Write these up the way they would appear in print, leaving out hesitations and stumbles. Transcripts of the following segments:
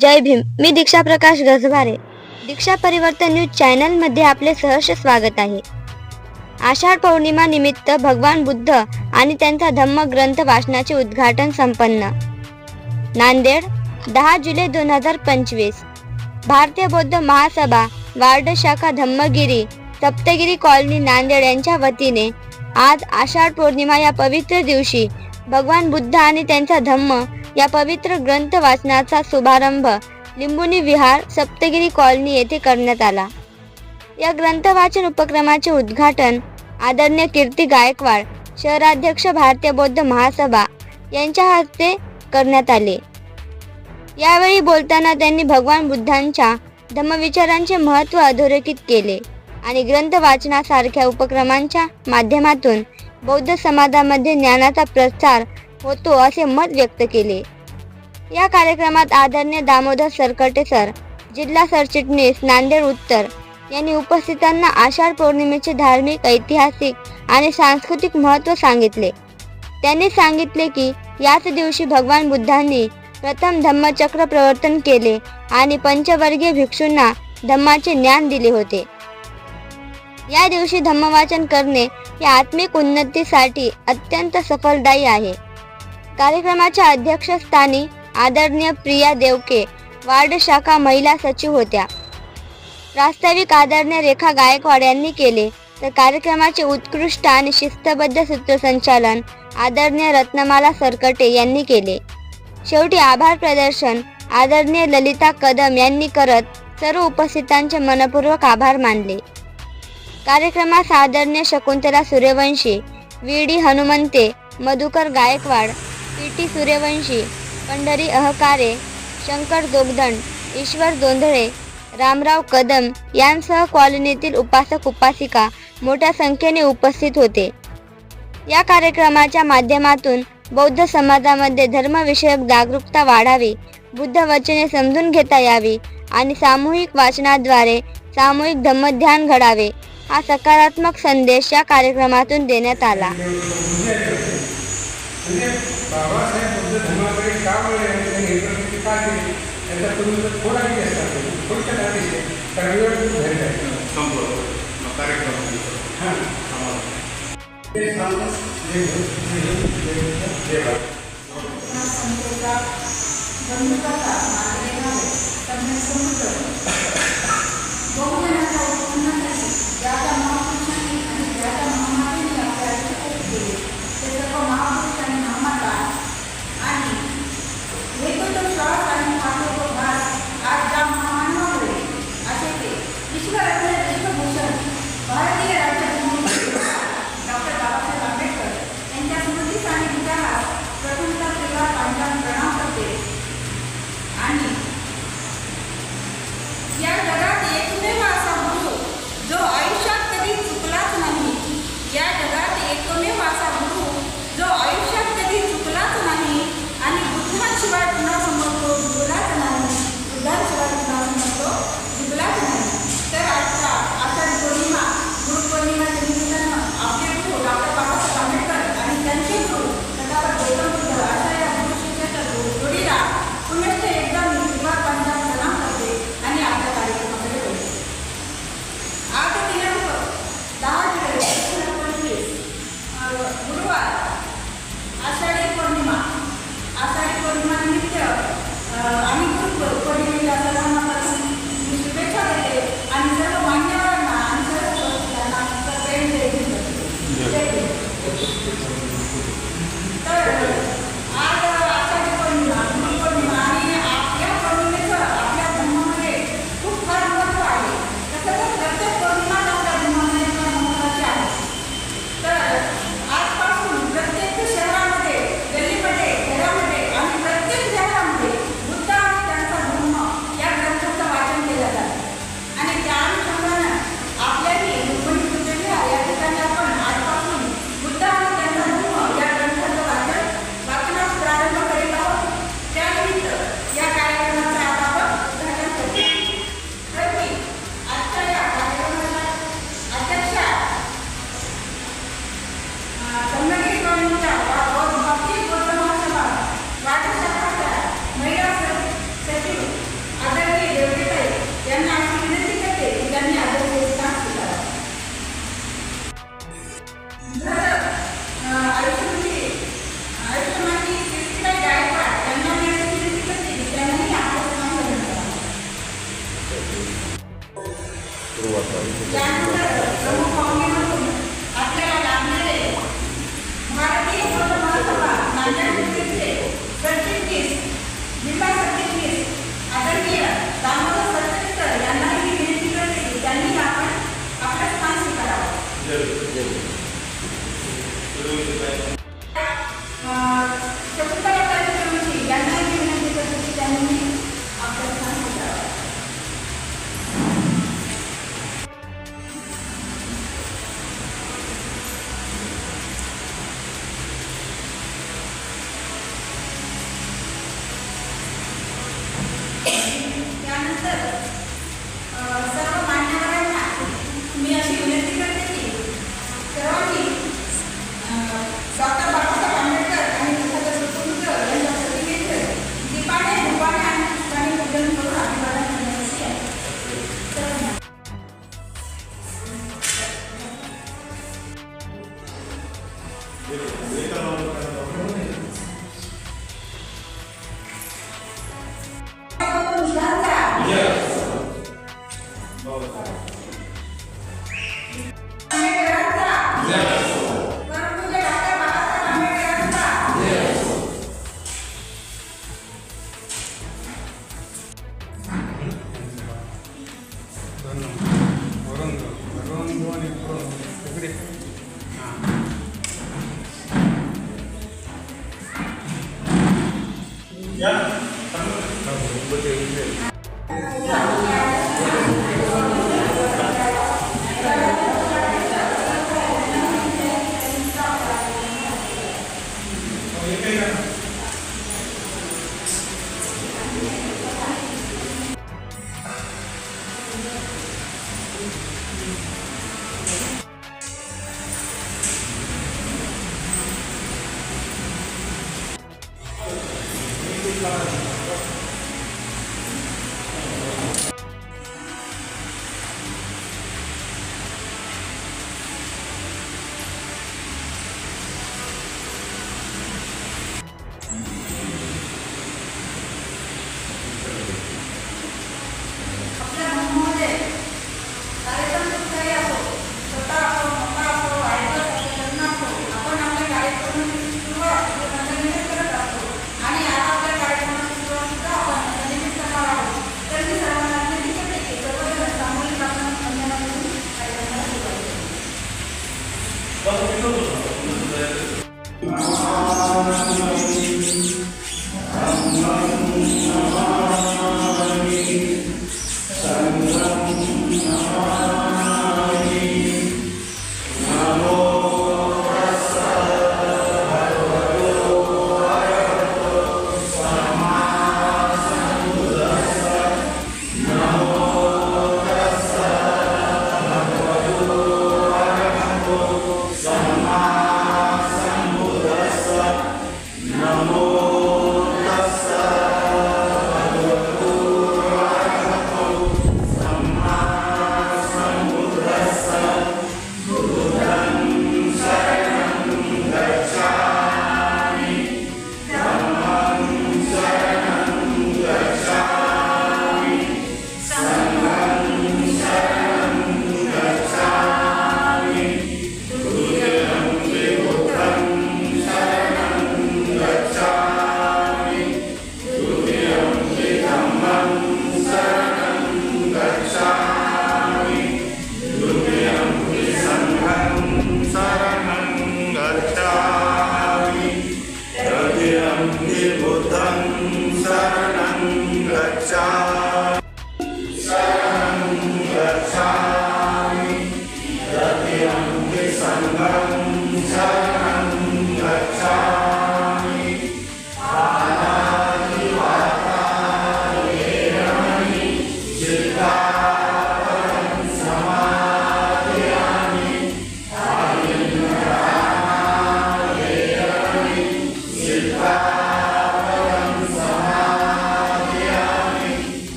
जय भीम. मी दीक्षा प्रकाश गजभारे. दीक्षा परिवर्तन news channel मध्ये आपले सहर्ष स्वागत आहे. आषाढ पौर्णिमा निमित्त भगवान बुद्ध आणि त्यांचा धम्म ग्रंथ वाचनाचे उद्घाटन संपन्न. नांदेड 10 जुलै 2025. भारतीय बौद्ध महासभा वार्ड शाखा धम्मगिरी सप्तगिरी कॉलनी नांदेड यांच्या वतीने आज आषाढ पौर्णिमा या पवित्र दिवशी भगवान बुद्ध आणि त्यांचा धम्म या पवित्र ग्रंथ वाचनाचा शुभारंभ लिंबुनी विहार सप्तगिरी कॉलनी येथे करण्यात आला. या ग्रंथ वाचन उपक्रमाचे उद्घाटन आदरणीय कीर्ती गायकवाड शहराध्यक्ष भारतीय बौद्ध महासभा यांच्या हस्ते करण्यात आले. यावेळी बोलताना त्यांनी भगवान बुद्धांच्या धम्मविचारांचे महत्त्व अधोरेखित केले आणि ग्रंथ वाचनासारख्या उपक्रमांच्या माध्यमातून बौद्ध समाजामध्ये ज्ञानाचा प्रसार होतो असे मत व्यक्त केले. या कार्यक्रमात आदरणीय दामोदर सरकटे सर जिल्हा सरचिटणीस नांदेड उत्तर यांनी उपस्थितांना आषाढ पौर्णिमेचे धार्मिक, ऐतिहासिक आणि सांस्कृतिक महत्त्व सांगितले. त्यांनी सांगितले की याच दिवशी भगवान बुद्धांनी प्रथम धम्मचक्र प्रवर्तन केले आणि पंचवर्गीय भिक्षूंना धम्माचे ज्ञान दिले होते. या दिवशी धम्मवाचन करणे हे आत्मिक उन्नतीसाठी अत्यंत सफलदायी आहे. कार्यक्रमाच्या अध्यक्षस्थानी आदरणीय प्रिया देवके वार्ड शाखा महिला सचिव होत्या. प्रास्ताविक आदरणीय रेखा गायकवाड यांनी केले तर कार्यक्रमाचे उत्कृष्ट आणि शिस्तबद्ध सूत्रसंचालन आदरणीय रत्नमाला सरकटे यांनी केले. शेवटी आभार प्रदर्शन आदरणीय ललिता कदम यांनी करत सर्व उपस्थितांचे मनपूर्वक आभार मानले. कार्यक्रमास आदरणीय शकुंतला सूर्यवंशी, वीडी हनुमंते, मधुकर गायकवाड, पीटी सूर्यवंशी, पंढरी अहकारे, शंकर दोगदंड, ईश्वर दोंधळे, रामराव कदम यांसह कॉलनीतील उपासक उपासिका मोठ्या संख्येने उपस्थित होते. या कार्यक्रमाच्या माध्यमातून बौद्ध समाजामध्ये धर्मविषयक जागरूकता वाढावी, बुद्ध वचने समजून घेता यावी आणि सामूहिक वाचनाद्वारे सामूहिक धम्मध्यान घडावे हा सकारात्मक संदेश या कार्यक्रमातून देण्यात आला. या त्यानंतर प्रमुख पाहुणे आपल्याला लाभणारे भारतीय महासभा नांदेड जिल्ह्याचे सरचिटणीस जिल्हा सरचिटणीस आदरणीय दामोदर सरचिटणीस यांना ही विनंती करते की त्यांनी आपण आपलं स्थान स्वीकारावं. शकुंतला कार्यक्रमाची यांना ही विनंती करते की त्यांनी आपलं स्थान स्वीकारावं. त्यानंतर सर्व मान्यवरांना मी अशी विनंती करते की सर्वांनी डॉक्टर बाबासाहेब आंबेडकर आणि त्यांच्या सुपुत्र यांच्या प्रतिमेचं दीपाने धुपाने आणि पुष्पाने पूजन करून अभिवादन करण्यासाठी आहे.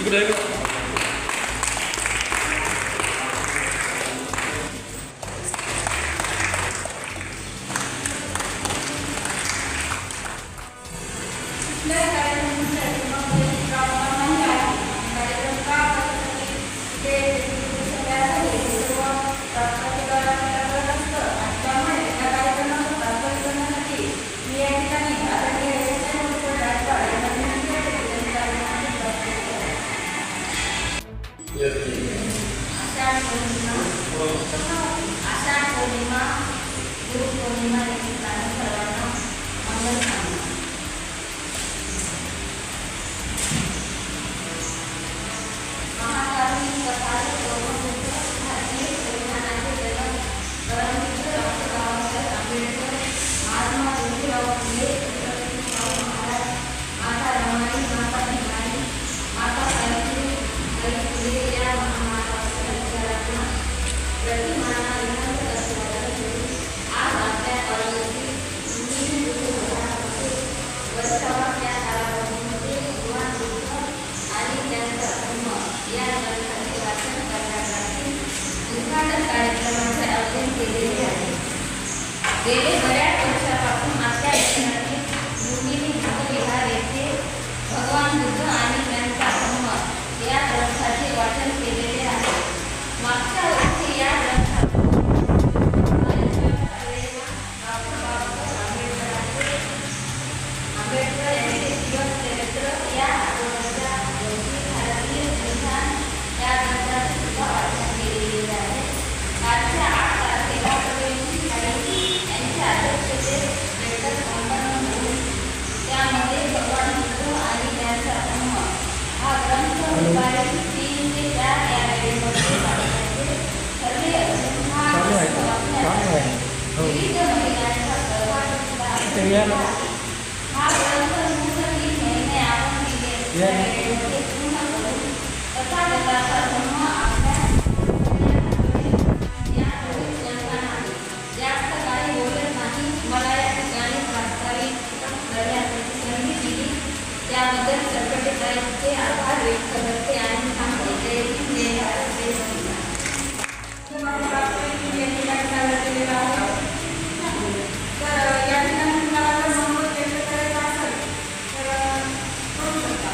कुठल्याही कार्यक्रमासाठी मग ते गावामध्ये आहे. कार्यक्रम का करतात ते सगळ्यासाठी सर्व प्रास्ताविकाला करत असतं आणि त्यामुळे या कार्यक्रमाचं तात्पर्य करण्यासाठी मी या ठिकाणी आदरणीय व्यवसाय गायकवाड यांना विनंती करते की त्यांनी कार्यक्रमाची प्रास्ताविका करावी. आषाढ पौर्णिमा गुरुपौर्णिमा या ठिकाणी सर्वांना मंगल सांगतो. महाकाली कपाल भारतीय संविधानाचे जनक परमपूज्य डॉक्टर बाबासाहेब आंबेडकर, महात्मा ज्योतिराव फुले, छत्रपती शिवाजी महाराज, माता रमाई, माता भीमाई, माता सावित्रीबाई फुले या महामानवाच्या विचारांना प्रतिमांना विनंत करण्यासाठी आज आपल्या कॉलेजची वर्षावाच्या कालावधीमध्ये भगवान बुद्ध आणि त्यांचा धर्म या ग्रंथाचे वाचन करण्यासाठी उद्घाटन कार्यक्रमाचे आयोजन केलेले आहे. गेले बऱ्याच वर्षापासून आपल्या देशातील लुंबिनी बुद्धविहार येथे भगवान बुद्ध आणि त्यांचा धर्म या ग्रंथाचे वाचन केलेले आहे. मागच्या वर्षी या ग्रंथातून आंबेडकर यांचे जीवन चरित्र या आठवड्याच्या दिवशी भारतीय संविधान या ग्रंथाचे सुद्धा वाचन केलेले आहे. कालच्या 8 तारखेला सगळ्यांची यांच्या अध्यक्षतेत बैठक संपन्न होऊन त्यामध्ये भगवान बुद्ध आणि त्यांचा धर्म हा ग्रंथ दुपारी 3 ते 4 या वेळेमध्ये वाचण्याचे ठरले असून हा ग्रंथ वाचण्यासाठी विविध महिलांचा सहभाग सुद्धा आहे. हा ग्रंथ पूर्ण 3 महिने आपण दिले वेळेमध्ये पूर्ण करून तथागताचा धर्म आपल्या या रोहित ग्रंथाने जास्त काही बोलत नाही. मला या ठिकाणी प्रास्ताविक करण्याची संधी दिली त्याबद्दल सरकटेताईंचे आभार व्यक्त करते आणि सांगते जय हिंद जय भारत जय संविधान. या ठिकाणी सादर केलेला आहे. तर या ठिकाणी तुम्हाला जर मनोगत व्यक्त करायचं असेल तर करू शकता.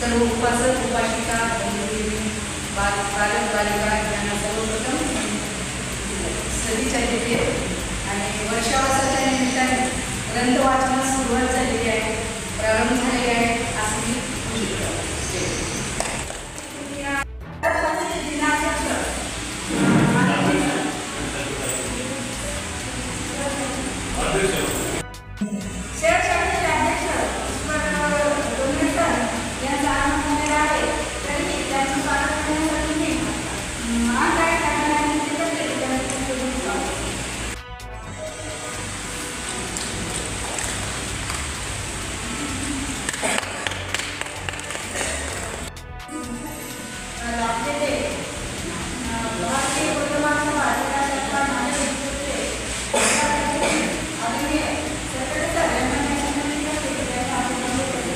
सर्व उपासक उपासिका बालक बालिका यांना सर्वप्रथम सदिच्छा देते आणि वर्षावासाच्या निमित्ताने ग्रंथ वाचनास सुरुवात झालेली आहे, प्रारंभ झालेली आहे असं मी घोषित करते. शहर शाखेचे अध्यक्ष ईश्वर डोंगरेकर यांचा आगमन झालेला आहे. तरी त्यांचं स्वागत करण्यासाठी मी ऑनलाईन कार्यक्रमाने करते. आपले ते भारतीय वर्तमान सभा अधिकाऱ्यांच्या मान्य आदरणीय सरकारी सर यांना मी विनंती करते की त्यांचा अभिनंदन करते.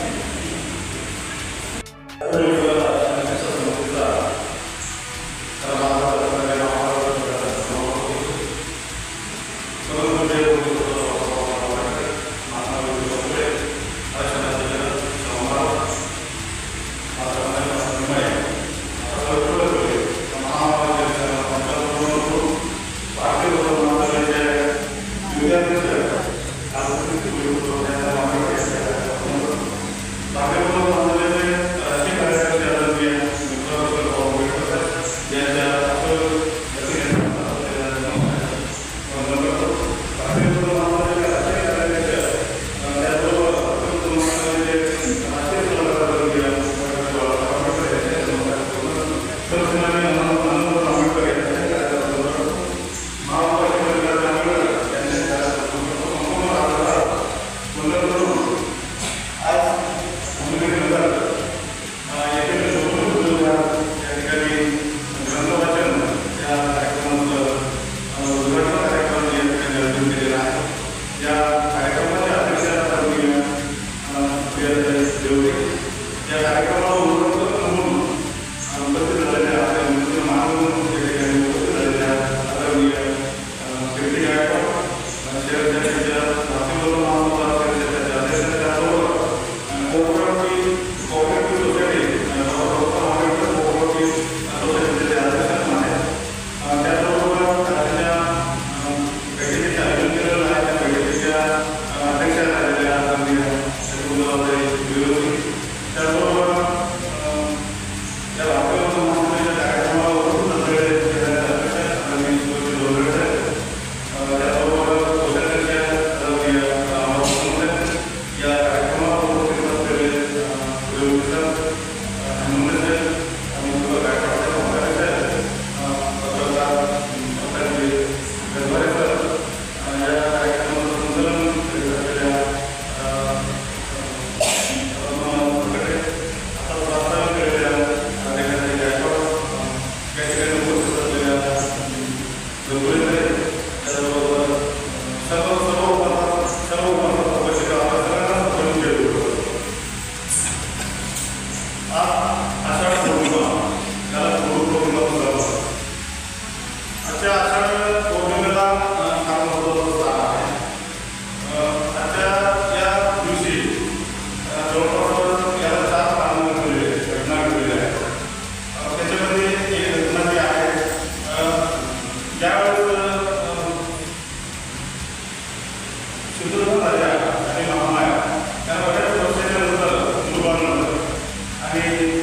आणि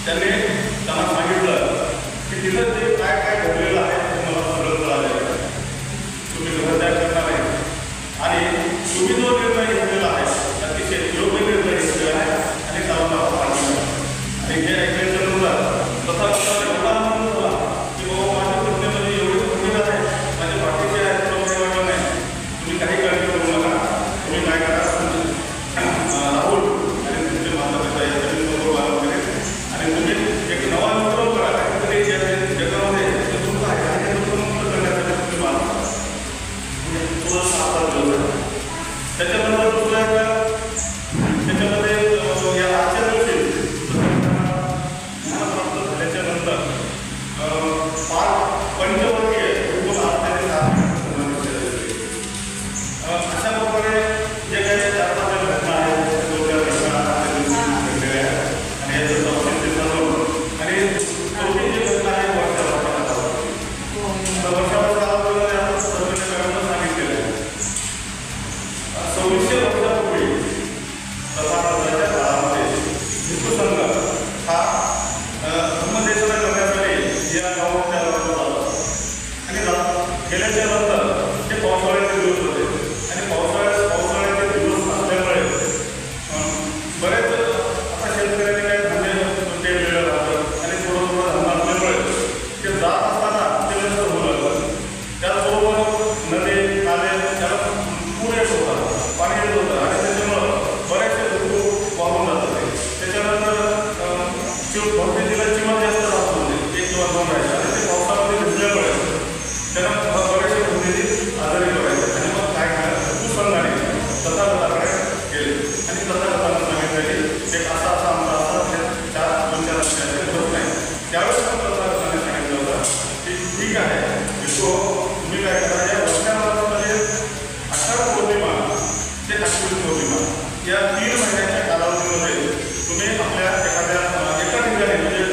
त्यांनी त्यांना सांगितलं की तिथं ते काय काय घडलेलं आहे ते मला सगळं कळालेलं आहे. तुम्ही गृहत्याग करणार आहे आणि तुम्ही जो निर्णय घेतलेला आहे अतिशय योग्य निर्णय घेतलेला आहे आणि त्याला पाहिजे. आणि हे ऐकल्याच्यानंतर तथा एवढा आनंद झाला की बाबा माझ्या पत्नीमध्ये एवढी भूमिका आहे, माझे बाकीचे आहेत तुला काही वाटत नाही, तुम्ही काही काळजी करू नका, तुम्ही काय करा राहुल आणि तुमचे माता पिता याच्याकडे बरोबर वगैरे आणि तुम्ही एक नवा उपक्रम करा काहीतरी जगामध्ये तुमचं आहे आणि ते उपक्रम करण्यासाठी तुम्ही मानता तुला सात त्याच्यानंतर दुसऱ्या त्याच्यामध्ये या आजच्या दिवशी ज्ञानप्राप्त झाल्याच्यानंतर पंचवर्गीय अशा प्रकारे जे काही 4-5 घटना आहेत घडलेल्या आहेत आणि याचं तपशील आणि चौथी जी घटना आहे वर्षावर कालावधीमध्ये आपण सर्वजणांना सांगितलेलं आहे. 2600 वर्षापूर्वी तथागताच्या काळामध्ये हिंदू संघ हा धर्मदेशना करण्यासाठी या गावात त्याला आणि गेल्याच्या नंतर ते पावसाळ्याचे दिवस होते आणि पावसाळ्याचे दिवस असल्यामुळे बरेच आता शेतकऱ्यांनी काय धान्य केलेलं राहतं आणि थोडं धान्य असल्यामुळे ते जात असताना ते नंतर होऊ लागलं. त्याचबरोबर नदी नाले त्याला पूर येत होता, पाणी येत होतं आणि त्याच्यामुळं बरेचसे ऋतू वाहून जात होते. त्याच्यानंतर भौतिकीला चिमण जास्त राहत होते, 1 किंवा 2 राहायचे आणि ते पावसामध्ये भिजल्यामुळे त्यांना बरेचसे भौतिकी आजारी पडायचे आणि मग काय झालं भूसंघाने तथागताकडे गेले आणि तथागतांना सांगितलं की एक असा आमचा असा 4 वर्षाचे होत नाही. त्यावेळेस तथागताने सांगितलं होतं की ठीक आहे तुम्ही काय करा या वर्षामध्ये आषाढ पौर्णिमा ते अश्विन पौर्णिमा या 3 महिन्याच्या कालावधीमध्ये तुम्ही आपल्या एका ठिकाणी म्हणजे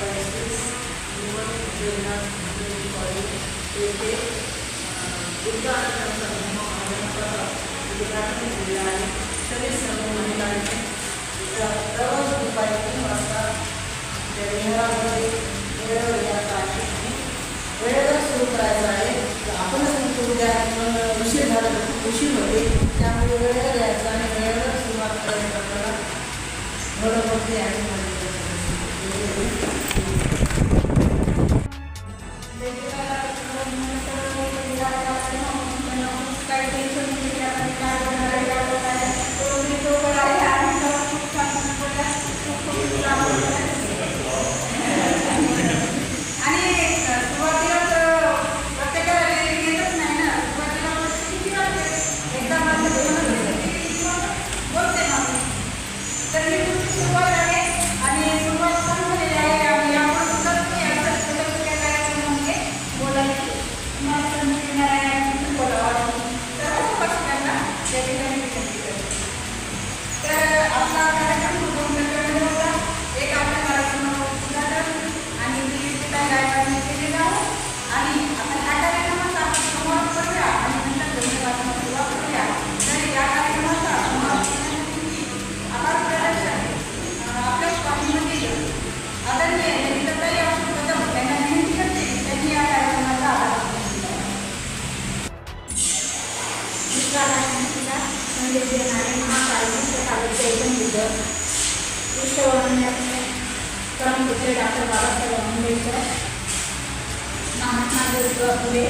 35 निवड जिल्हा कॉलेज येथे बुद्ध आणि त्यांचा धर्म मानण्याचा उद्घाटन केले आहे. तरी सर्व महिलांनी दररोज दुपारी 3 वाजता घरामध्ये वेळेवर यायचं आहे आणि वेळेवर सुरू करायचं आहे. आपणच म्हणतो उद्या उशीर झाला तर खूप उशीर होते, त्यामुळे वेळेवर यायचं आणि वेळेवर सुरुवात करायची आपल्याला बरं पडते. आणि काही टेन्शन नाही, आपण काय होणार आहे, काय होणार आहे, तो मी तो आहे आणि खूप छान खूप आणि सुरुवातीलाच प्रत्येकाला येतच नाही ना. सुरुवातीला किती वाटते एकदा माझं बोलते मग तर ही तुमची सुरुवात आहे आणि सुरुवात छान झालेली आहे. आणि यामुळे सुद्धा तुम्ही असं छोट्या कार्यक्रम म्हणजे बोलायचे तुम्हाला संधी देणार आहे आणि तुम्ही बोलावं सर्व पक्षांना या ठिकाणी विनंती करते. तर आपला कार्यक्रम पूर्ण होता. एक आपल्या कार्यक्रमावर उद्घाटन आणि विविधता गायकांनी केले जावं आणि आपण या कार्यक्रमाचा संवाद करूया आणि नंतर धन्यवाद सुरुवात करूया. तर या कार्यक्रमाचा आभार प्रदर्शन आपल्या स्वामीमधील आदरणीय ललिताताई अशोक कदम यांना विनंती करते त्यांनी या कार्यक्रमाचा आभार संदेश देणारे महाकाल कालचे एकदम बुद्ध विश्ववंदनीय परमपूज्य डॉक्टर बाबासाहेब आंबेडकर, महात्मा ज्योतिबा फुले,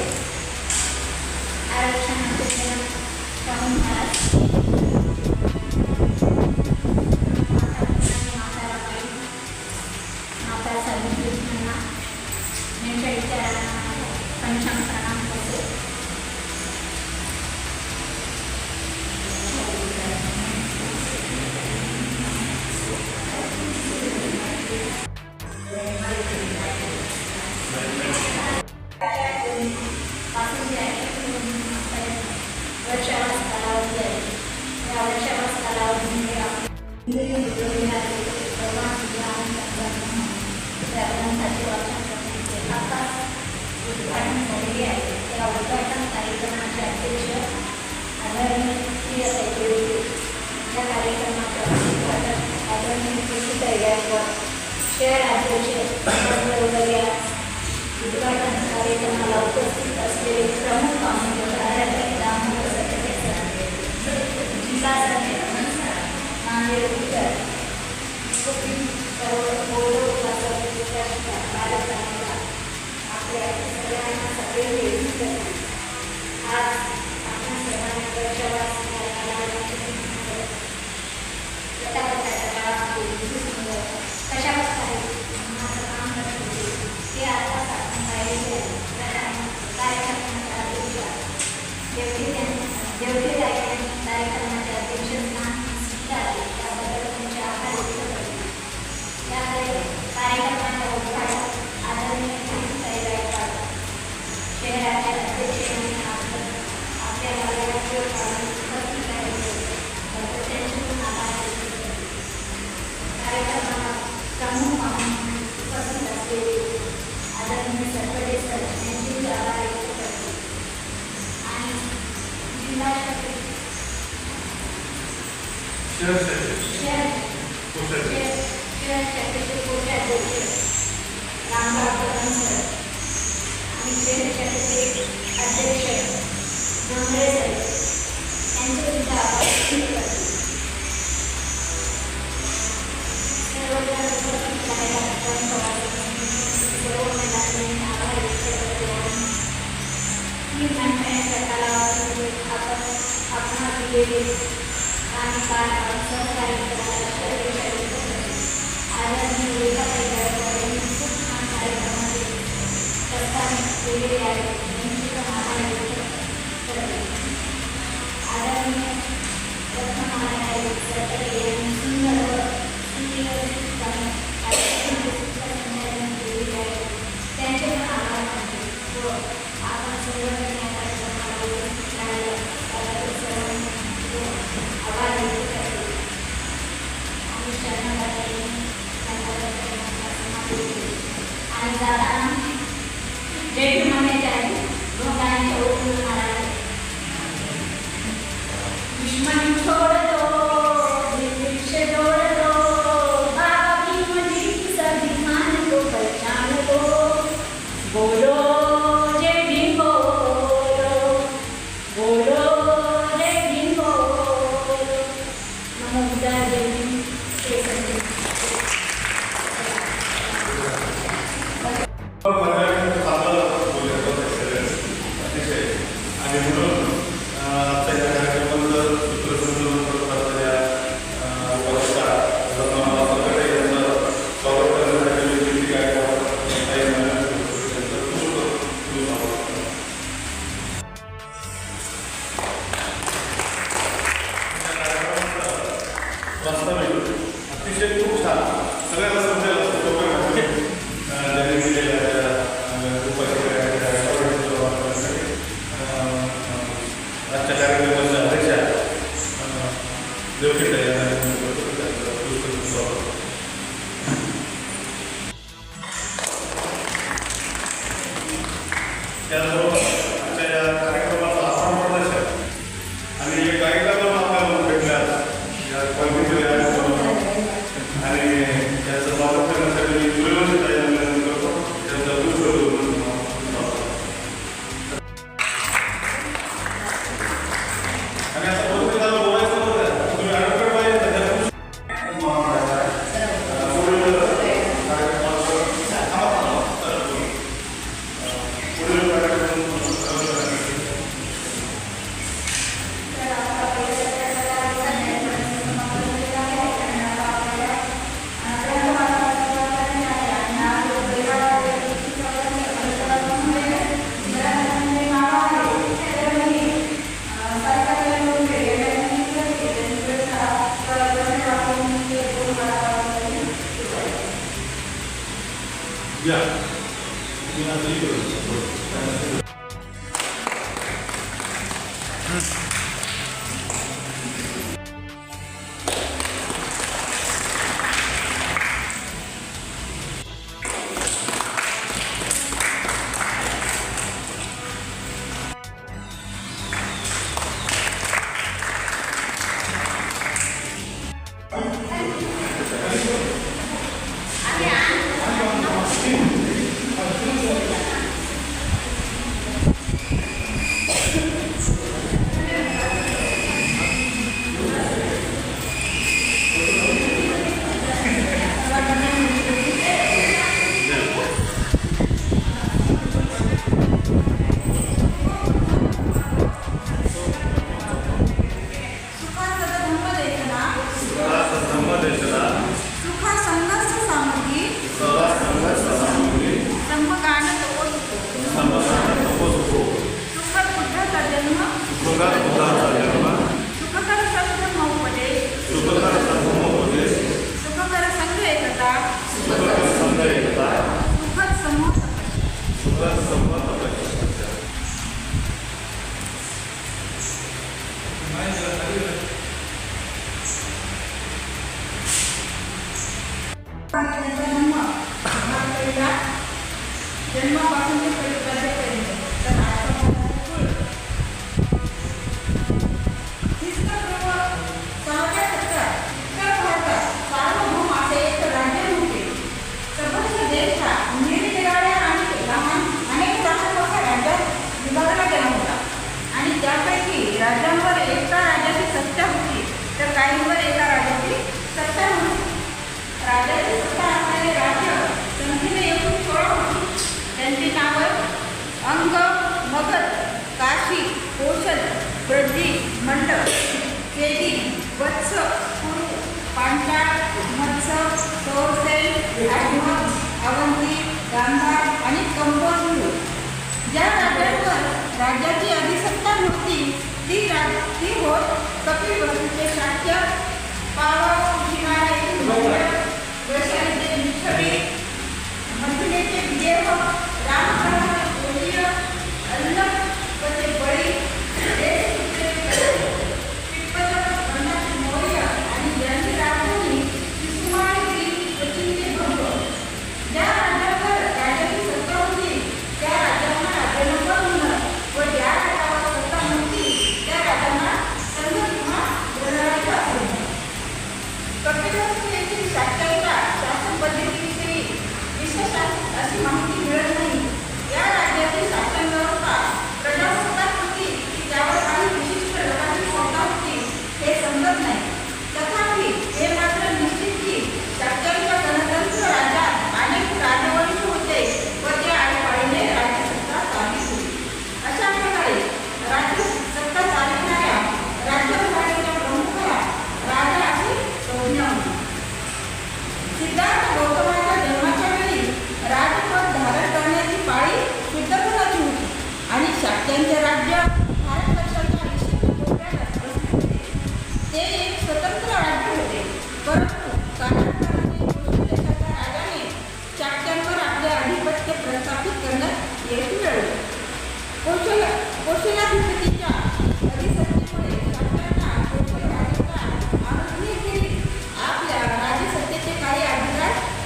आरक्षणाचे जनक शाहू महाराज, माता सावित्रीबाईंना यांच्या विचारांना पंचांग प्रणाम करते. वर्षावास कालावधी आहे. या वर्षावास कालावधीमध्ये ग्रंथाचे वाचन करण्याचे आताच उद्घाटन झालेले आहे. या उद्घाटन कार्यक्रमाचे अध्यक्ष आदरणीय प्रियताई होते. या कार्यक्रमाचे उद्घाटन आदरणीय प्रियताई गायकवाड, शहर अध्यक्ष उद्घाटन कार्यक्रमाला उपस्थित असलेले प्रमुख पाहुणे दामोदर सत्याचे सर, जिल्हा सचिव नांदेड उत्तर, कार्यक्रमाला आपल्या सगळ्यांना सगळे आज आपण सर्वांनी वर्षावास कशा प्रकारे काम करत होते ते आताच आपण पाहिलेले आहे. कार्यक्रमाच्या कार्यक्रमाचे अध्यक्षस्थान स्वीकारले त्याबद्दल त्यांचे आभार व्यक्त करते. या कार्यक्रमाच्या उद्घाटन आदरणीय प्रियताई गायकवाड, शहराचे अध्यक्ष यांनी आपल्या मार्गाचे उपस्थित राहिले त्याबद्दल त्यांचे पण आभार व्यक्त करते. कार्यक्रमाला प्रमुख पाहुणे उपस्थित असलेले आदरणीय सरपटे सर यांचे आभार व्यक्त करते. आणि जिल्हा कोषाध्यक्ष रामराव कदम सर आणि शहराचे अध्यक्ष जोंधळे सर यांचे सुद्धा आभार व्यक्त करते. सर्वजण उपस्थित राहिला सर्व महिलांनी आभार व्यक्त करते. ही म्हणण्याच्या कालावधीमध्ये आपण दिलेले आणि सहकार्य करायला आदरणीय ललिताताई गायकवाड यांनी खूप छान कार्यक्रमाचे प्रस्थान केलेले आहे. यांची पण आभार व्यक्त करते. आदरणीय रत्नमाला सरपटे यांनी सुंदर व सुव्यवस्थितपणे कार्यक्रमाचे केलेले आहे. त्यांचे पण आभार मानते व आपण सर्वजण या कार्यक्रमाला उपस्थित राहिला त्याबद्दल सर्वांनी आभार व्यक्त करते. आणि शरणा समावेश जय भीमाने जाईल भगवान ओळखून महाराज दुश्मन छोड़ दो वृक्ष तोड़ दो बाबा भीम जी संविधान को पहचान दो बोलो जय भीम बोलो जय भीम बोलो नमो बुद्धाय जय भीम जय संविधान आणि म्हणून आजच्या या कार्यक्रमाचं सूत्रसंचालन करत असलेल्या पत्रकार रत्नामाला सरकडे यांचं स्वागत करण्यासाठी विनंती आहे. वास्तविक अतिशय खूप छान सगळ्यांना समजायला सोपं आहे. ज्यांनी दिलेल्या आजच्या कार्यक्रमाच्या अध्यक्षा देवकिता यांना त्याचबरोबर आजच्या या कार्यक्रमाचं आसन प्रदर्शन आणि एक कार्यक्रम आपल्याला भेटल्या या कॉलनीमध्ये आणि त्याचं स्वागत करण्यासाठी मी सुरवंशी तयार करतो. त्यांचा खूप आणि आता प्रत्येकाला बोलायचं होतं तुम्ही अडकड पाहिजे पुढील कार्यक्रम या जन्मापासून ते परिवर्तनापर्यंत तर आजपासून सहाव्या शतकात उत्तर भारतात सार्वभौम असे एक राज्य होते. संपूर्ण देश हा निरनिराळ्या आणि लहान अनेक राष्ट्रांच्या राज्यात विभागला गेला होता आणि त्यापैकी राज्यांवर एका राज्याची सत्ता होती तर काहींवर एका राज्याची सत्ता नव्हती. राज्याची सत्ता असलेले राज्य संख्येने एकूण 16 होती. त्यांची नावं अंग, मगध, काशी, कोशल, ब्रजी, मंडप, केदी, वत्स, कुरु, पांचाळ, मत्स्य, सौरसेन, अहमद, अवंती, गांधार आणि कंपोज. ज्या राज्यांवर राज्याची अधिसत्ता नव्हती ती होत कपिलवस्तूचे शाक्य, पावक, शिवारा येथील मंडळ, वैशालीचे निष्ठवी, मथुरेचे विदेह, रामचंद्र, कोलिय, अल्लपचे बळी, देशपुत्रचे पिप्पल, बंडाचे मौर्य आणि ज्यांची राजधानी कुसुमागिरी, सचिनचे भंग. ज्या राज्यावर राज्याची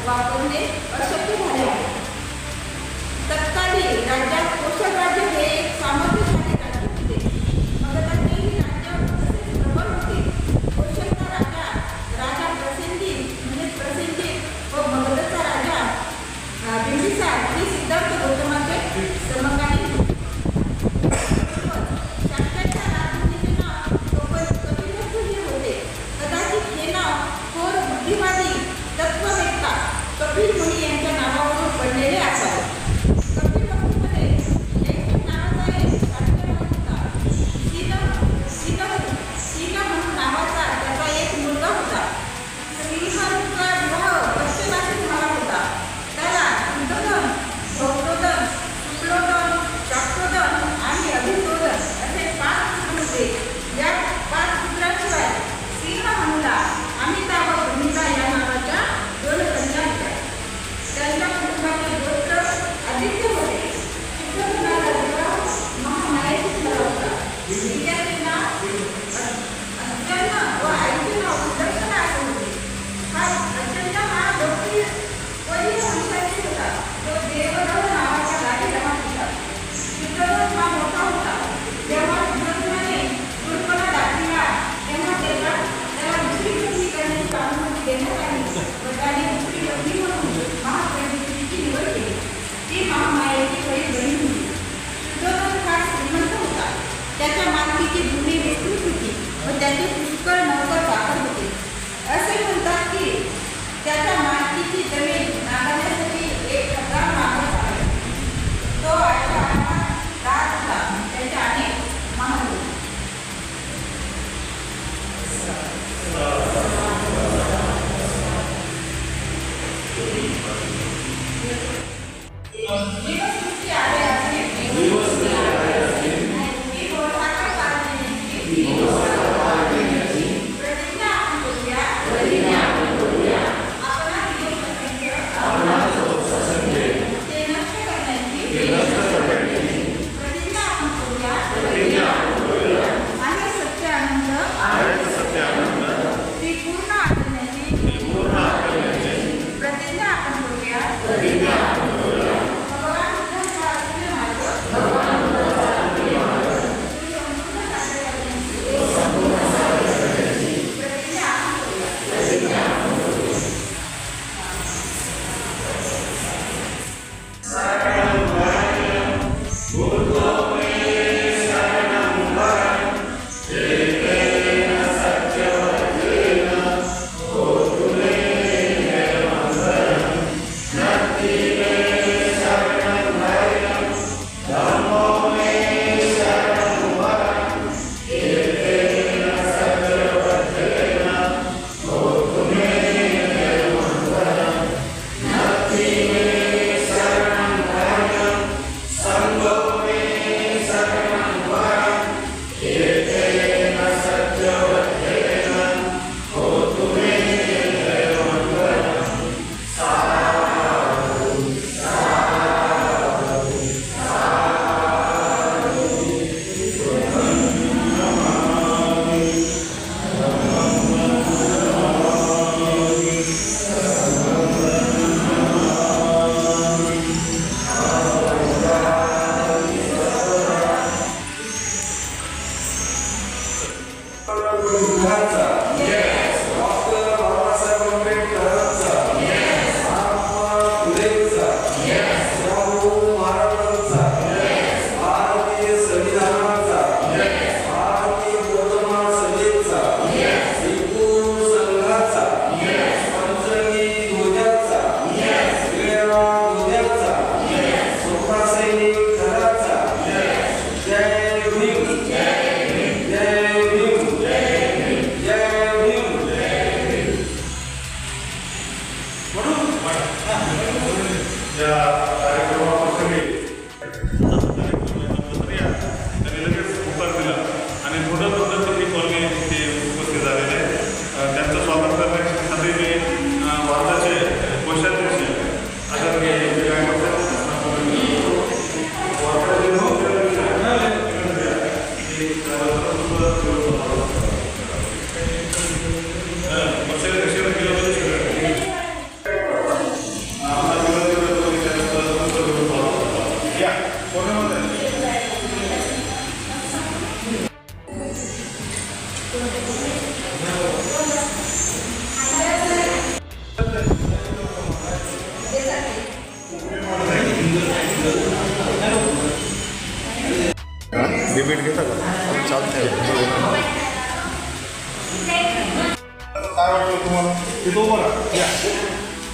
वापरणे अशक्य झाले आहे. तत्कालीन राज्यात कोशल राज्य हे एक सामर्थ्यशाली राज्य होते. मगधांचेही राज्य तसेच प्रबळ होते. कोशलचा राजा प्रसेनजित व मगधचा राजा बिंबिसार ही सिद्धार्थ गौतमाचे समकालीन होते. शाक्याच्या राजधानीचे नाव कपिलवस्तू हे होते. कदाचित हे नाव थोर बुद्धिवादी तत्ववेत्ता कपिल मुनी यांच्या नावावरून पडलेले असावे. कपिलवस्तूमध्ये जैन नावाचा एक राज्यभाग होता. सीन म्हणून नावाचा त्याचा एक मुलगा होता. श्रीहरीचा विवाह पश्चिमातील झाला होता. त्याला शुद्धोदन, भौतोदन, शुक्लोदन, शाक्तोदन आणि अभिशोदन असे 5 पुत्र होते. या 5 पुत्रांशिवाय सिंहहनुला, अमिता व भूमिका या नावाच्या 2 कन्या होत्या. त्यांच्या कुटुंबाचे गोत्र आदित्य होते. शुद्धोदनाचा विवाह महामायेशी झाला होता. विद्याचे नाव अर्चना व आईचे नाव सुदर्शना असे होते. अर्चना हा लोकप्रिय वरील वंशाची होता. तो देवदत्त नावाच्या गावी राहत होता. शुद्धोदन हा मोठा होता. जेव्हा शुद्धोदनाने शूर्पणखा दाखविला तेव्हा त्याला दुसरी पत्नी करण्याची अनुमती देण्यात आली व त्याने दुसरी पत्नी म्हणून महाप्रभूची निवड केली. ती महामायेची खरी बहीण होती. शुद्धोदन हा श्रीमंत होता. त्याच्या मालकीची भूमी विस्तृत होती व त्याचे पुष्कळ नौकर चाकर होते. असे म्हणतात की त्याच्या मालकीची जमीन नांगरण्यासाठी 1000 नांगर आहे. तो अशा राज होता. त्याचे अनेक महाल होते. जीवसृष्टी आहे असे प्रतिज्ञा आपण करूया. आपणास योग असंख्य ते नष्ट करण्याची प्रतिज्ञा आपण करूया. आहे सत्य आनंद ती पूर्ण आचरण्याची प्रतिज्ञा आपण करूया. भगवान बुद्धांचा असलेला मार्ग प्रतिज्ञा आपण करूया.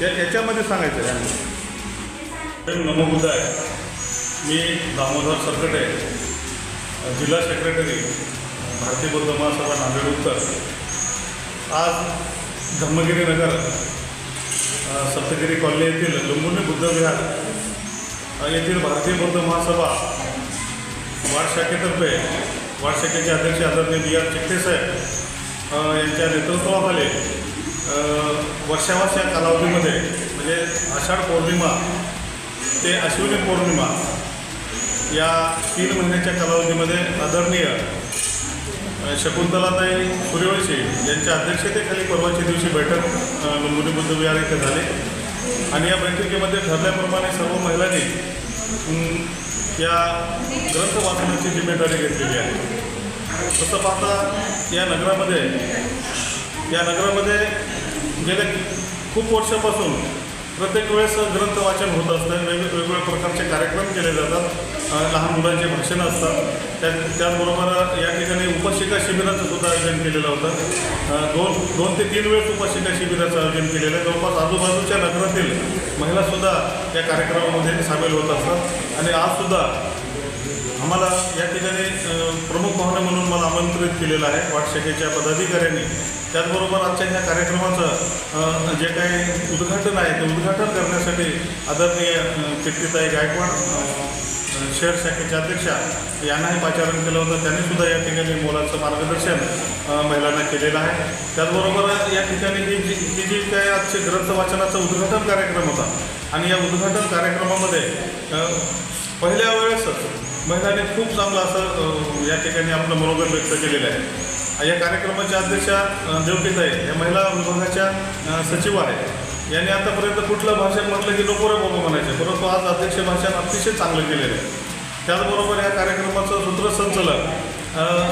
याच्यामध्ये सांगायचं आहे. नमो बुद्धाय. मी दामोदर सरकटे, जिल्हा सेक्रेटरी, भारतीय बौद्ध महासभा नांदेड उत्तर. आज धम्मगिरी नगर सप्तगिरी कॉलनी येथील लुंबुनी बुद्ध विहार येथील भारतीय बौद्ध महासभा वार्ड शाखेतर्फे वार्ड शाखेचे अध्यक्ष आदरणीय B.R. चिकटे साहेब यांच्या नेतृत्वाखाली वर्षावर्ष या कालावधीमध्ये म्हणजे आषाढ पौर्णिमा ते अश्विनी पौर्णिमा या 3 महिन्याच्या कालावधीमध्ये आदरणीय शकुंतलाताई सूर्यवंशी यांच्या अध्यक्षतेखाली परवाच्या दिवशी बैठक लुंबुनी बुद्ध विहार येथे झाली आणि या बैठकीमध्ये ठरल्याप्रमाणे सर्व महिलांनी या ग्रंथ वाचनाची जिम्मेदारी घेतलेली आहे. तसं पाहता या नगरामध्ये गेल्या खूप वर्षापासून प्रत्येक वेळेस ग्रंथ वाचन होत असतं. वेगवेगळ्या प्रकारचे कार्यक्रम केले जातात. लहान मुलांचे भाषणं असतात. त्याचबरोबर या ठिकाणी उपशिका शिबिराचं सुद्धा आयोजन केलेलं होतं. 2 ते 3 वेळेस उपशिका शिबिराचं आयोजन केलेलं आहे. जवळपास आजूबाजूच्या नगरातील महिलासुद्धा या कार्यक्रमामध्ये सामील होत असतात. आणि आजसुद्धा आम्हाला या ठिकाणी प्रमुख पाहुणे म्हणून मला आमंत्रित केलेलं आहे वार्ड शाखेच्या पदाधिकाऱ्यांनी. त्याचबरोबर आजच्या ह्या कार्यक्रमाचं जे काही उद्घाटन आहे ते उद्घाटन करण्यासाठी आदरणीय कीर्तिताई गायकवाड शहर शाखेच्या अध्यक्षा यांनाही पाचारण केलं होतं. त्यांनीसुद्धा या ठिकाणी मोलाचं मार्गदर्शन महिलांना केलेलं आहे. त्याचबरोबर या ठिकाणी ही जी काय आजचे ग्रंथ वाचनाचा उद्घाटन कार्यक्रम होता आणि या उद्घाटन कार्यक्रमामध्ये पहिल्या वेळेसच महिलांनी खूप चांगलं असं या ठिकाणी आपलं मनोगत व्यक्त केलेलं आहे. या कार्यक्रमाच्या अध्यक्षा देवकीताई या महिला विभागाच्या सचिव आहेत. यांनी आतापर्यंत कुठलं भाषण म्हटलं की नको रे बाबा म्हणायचे, परंतु आज अध्यक्ष भाषण अतिशय चांगलं केलेलं आहे. त्याचबरोबर या कार्यक्रमाचं सूत्रसंचालन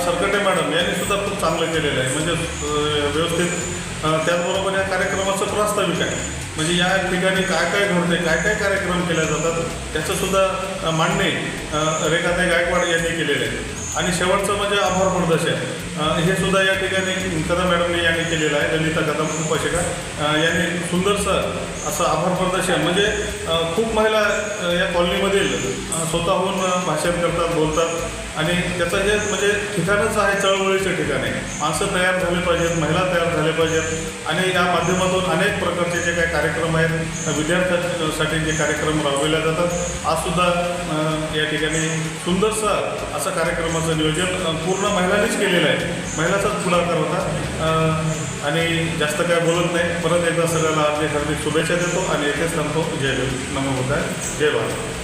सरकटे मॅडम यांनीसुद्धा खूप चांगलं केलेलं आहे. म्हणजे व्यवस्थित त्याचबरोबर या कार्यक्रमाचं प्रास्ताविक आहे. म्हणजे या ठिकाणी काय काय घडते, काय काय कार्यक्रम केले जातात त्याचंसुद्धा मांडणी रेखाताई गायकवाड यांनी केलेलं आहे. आणि शेवटचं म्हणजे आभार प्रदर्शन हे सुद्धा या ठिकाणी कदम मॅडमने यांनी केलेलं आहे. ललिता कदम उपाशिका यांनी सुंदरसं असं आभार प्रदर्शन म्हणजे खूप महिला या कॉलनीमधील स्वतःहून भाषण करतात, बोलतात आणि त्याचं हे म्हणजे ठिकाणच आहे चळवळीचं ठिकाण आहे. माणसं तयार झाले पाहिजेत, महिला तयार झाल्या पाहिजेत आणि या माध्यमातून अनेक प्रकारचे जे काही कार्यक्रम आहेत विद्यार्थ्यांसाठी जे कार्यक्रम राबवले जातात. आजसुद्धा या ठिकाणी सुंदरसं असं कार्यक्रमाचं नियोजन पूर्ण महिलांनीच केलेलं आहे. महिलाचाच पुढाकार होता आणि जास्त काय बोलत नाही. परत एकदा सगळ्याला हार्दिक शुभेच्छा देतो आणि येथेच थांबतो. जय देव. नमो बुद्धाय. जय भारत.